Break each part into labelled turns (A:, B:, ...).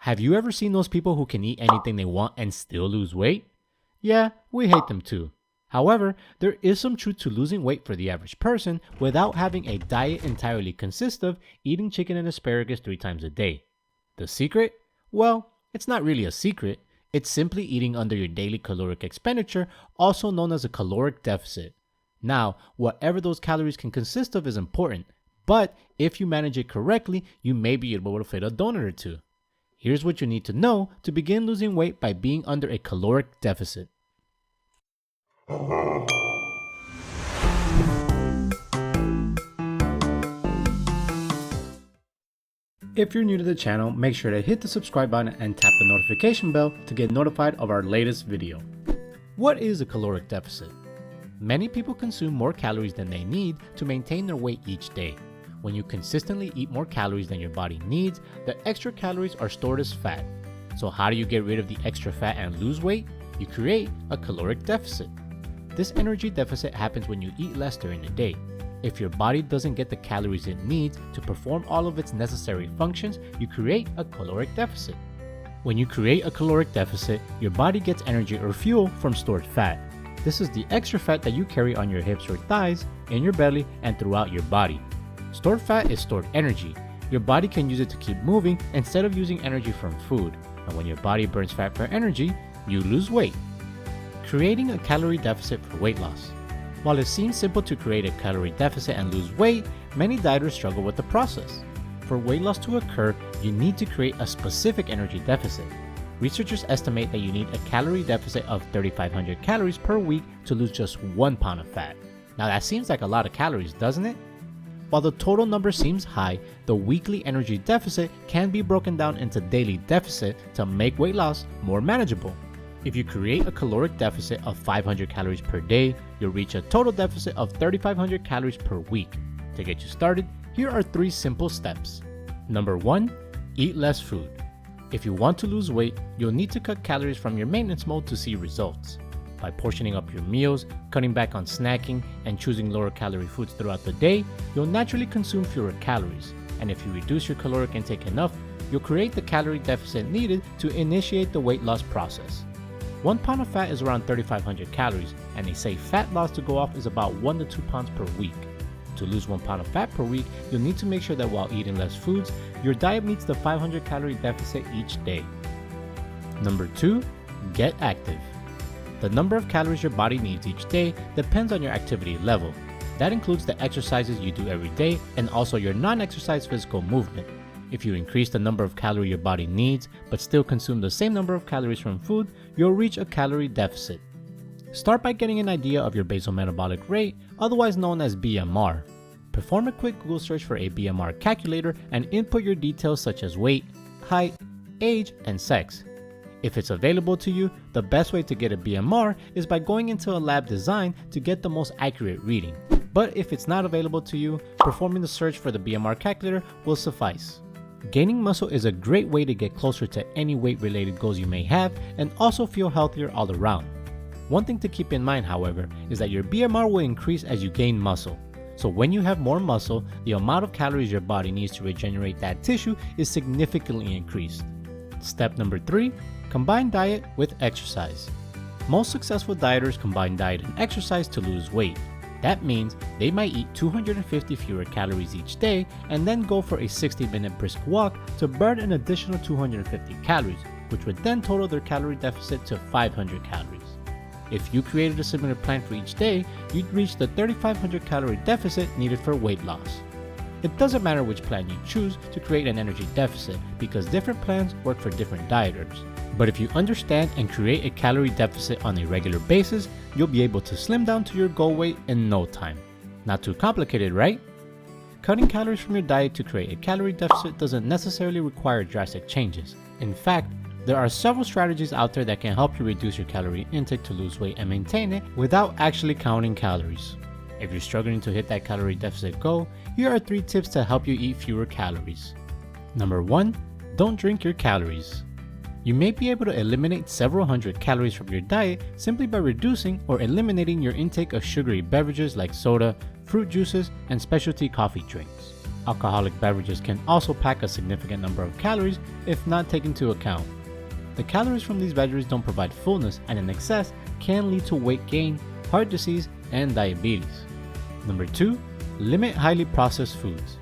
A: Have you ever seen those people who can eat anything they want and still lose weight? Yeah, we hate them too. However, there is some truth to losing weight for the average person without having a diet entirely consist of eating chicken and asparagus 3 times a day. The secret? Well, it's not really a secret. It's simply eating under your daily caloric expenditure, also known as a caloric deficit. Now, whatever those calories can consist of is important, but if you manage it correctly, you may be able to fit a donut or two. Here's what you need to know to begin losing weight by being under a caloric deficit. If you're new to the channel, make sure to hit the subscribe button and tap the notification bell to get notified of our latest video. What is a caloric deficit? Many people consume more calories than they need to maintain their weight each day. When you consistently eat more calories than your body needs, the extra calories are stored as fat. So how do you get rid of the extra fat and lose weight? You create a caloric deficit. This energy deficit happens when you eat less during the day. If your body doesn't get the calories it needs to perform all of its necessary functions, you create a caloric deficit. When you create a caloric deficit, your body gets energy or fuel from stored fat. This is the extra fat that you carry on your hips or thighs, in your belly, and throughout your body. Stored fat is stored energy. Your body can use it to keep moving instead of using energy from food. And when your body burns fat for energy, you lose weight. Creating a calorie deficit for weight loss. While it seems simple to create a calorie deficit and lose weight, many dieters struggle with the process. For weight loss to occur, you need to create a specific energy deficit. Researchers estimate that you need a calorie deficit of 3,500 calories per week to lose just 1 pound of fat. Now that seems like a lot of calories, doesn't it? While the total number seems high, the weekly energy deficit can be broken down into daily deficit to make weight loss more manageable. If you create a caloric deficit of 500 calories per day, you'll reach a total deficit of 3,500 calories per week. To get you started, here are 3 simple steps. Number 1, eat less food. If you want to lose weight, you'll need to cut calories from your maintenance mode to see results. By portioning up your meals, cutting back on snacking, and choosing lower calorie foods throughout the day, you'll naturally consume fewer calories. And if you reduce your caloric intake enough, you'll create the calorie deficit needed to initiate the weight loss process. 1 pound of fat is around 3,500 calories, and they say fat loss to go off is about 1 to 2 pounds per week. To lose 1 pound of fat per week, you'll need to make sure that while eating less foods, your diet meets the 500 calorie deficit each day. Number 2, get active. The number of calories your body needs each day depends on your activity level. That includes the exercises you do every day and also your non-exercise physical movement. If you increase the number of calories your body needs but still consume the same number of calories from food, you'll reach a calorie deficit. Start by getting an idea of your basal metabolic rate, otherwise known as BMR. Perform a quick Google search for a BMR calculator and input your details such as weight, height, age, and sex. If it's available to you, the best way to get a BMR is by going into a lab designed to get the most accurate reading. But if it's not available to you, performing the search for the BMR calculator will suffice. Gaining muscle is a great way to get closer to any weight-related goals you may have and also feel healthier all around. One thing to keep in mind, however, is that your BMR will increase as you gain muscle. So when you have more muscle, the amount of calories your body needs to regenerate that tissue is significantly increased. Step number 3, combine diet with exercise. Most successful dieters combine diet and exercise to lose weight. That means they might eat 250 fewer calories each day and then go for a 60-minute brisk walk to burn an additional 250 calories, which would then total their calorie deficit to 500 calories. If you created a similar plan for each day, you'd reach the 3,500 calorie deficit needed for weight loss. It doesn't matter which plan you choose to create an energy deficit because different plans work for different dieters. But if you understand and create a calorie deficit on a regular basis, you'll be able to slim down to your goal weight in no time. Not too complicated, right? Cutting calories from your diet to create a calorie deficit doesn't necessarily require drastic changes. In fact, there are several strategies out there that can help you reduce your calorie intake to lose weight and maintain it without actually counting calories. If you're struggling to hit that calorie deficit goal, here are 3 tips to help you eat fewer calories. Number 1, don't drink your calories. You may be able to eliminate several hundred calories from your diet simply by reducing or eliminating your intake of sugary beverages like soda, fruit juices, and specialty coffee drinks. Alcoholic beverages can also pack a significant number of calories if not taken into account. The calories from these beverages don't provide fullness, and in excess can lead to weight gain, heart disease, and diabetes. Number 2. Limit highly processed foods.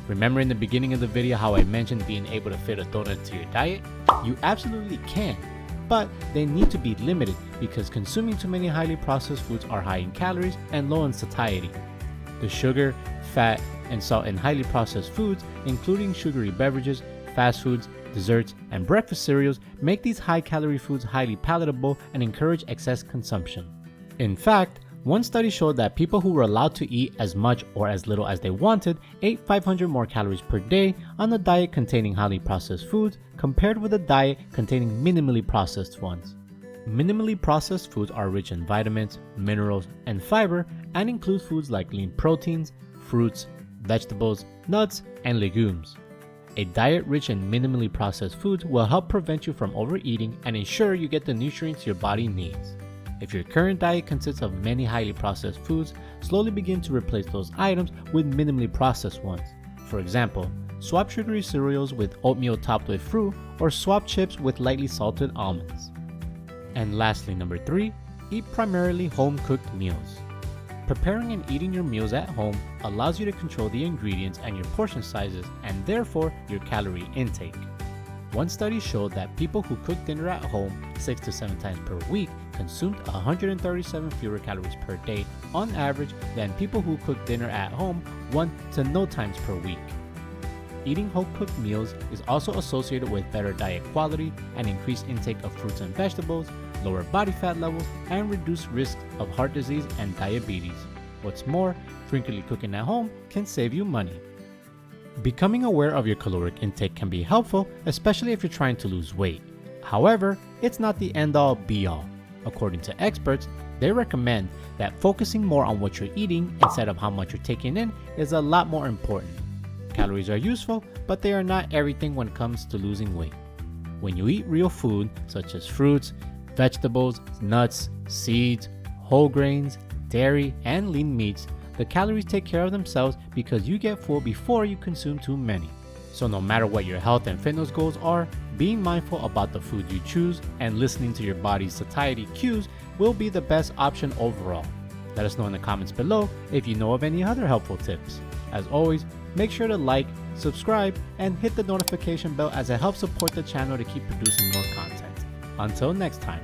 A: Remember in the beginning of the video how I mentioned being able to fit a donut into your diet? You absolutely can, but they need to be limited because consuming too many highly processed foods are high in calories and low in satiety. The sugar, fat, and salt in highly processed foods, including sugary beverages, fast foods, desserts, and breakfast cereals, make these high-calorie foods highly palatable and encourage excess consumption. In fact, one study showed that people who were allowed to eat as much or as little as they wanted ate 500 more calories per day on a diet containing highly processed foods compared with a diet containing minimally processed ones. Minimally processed foods are rich in vitamins, minerals, and fiber and include foods like lean proteins, fruits, vegetables, nuts, and legumes. A diet rich in minimally processed foods will help prevent you from overeating and ensure you get the nutrients your body needs. If your current diet consists of many highly processed foods, slowly begin to replace those items with minimally processed ones. For example, swap sugary cereals with oatmeal topped with fruit, or swap chips with lightly salted almonds. And lastly, number 3, eat primarily home-cooked meals. Preparing and eating your meals at home allows you to control the ingredients and your portion sizes and therefore your calorie intake. One study showed that people who cook dinner at home 6 to 7 times per week consumed 137 fewer calories per day on average than people who cook dinner at home 1 to no times per week. Eating home-cooked meals is also associated with better diet quality and increased intake of fruits and vegetables, lower body fat levels, and reduced risk of heart disease and diabetes. What's more, frequently cooking at home can save you money. Becoming aware of your caloric intake can be helpful, especially if you're trying to lose weight. However, it's not the end-all be-all. According to experts, they recommend that focusing more on what you're eating instead of how much you're taking in is a lot more important. Calories are useful, but they are not everything when it comes to losing weight. When you eat real food, such as fruits, vegetables, nuts, seeds, whole grains, dairy, and lean meats, the calories take care of themselves because you get full before you consume too many. So no matter what your health and fitness goals are, being mindful about the food you choose and listening to your body's satiety cues will be the best option overall. Let us know in the comments below if you know of any other helpful tips. As always, make sure to like, subscribe, and hit the notification bell as it helps support the channel to keep producing more content. Until next time.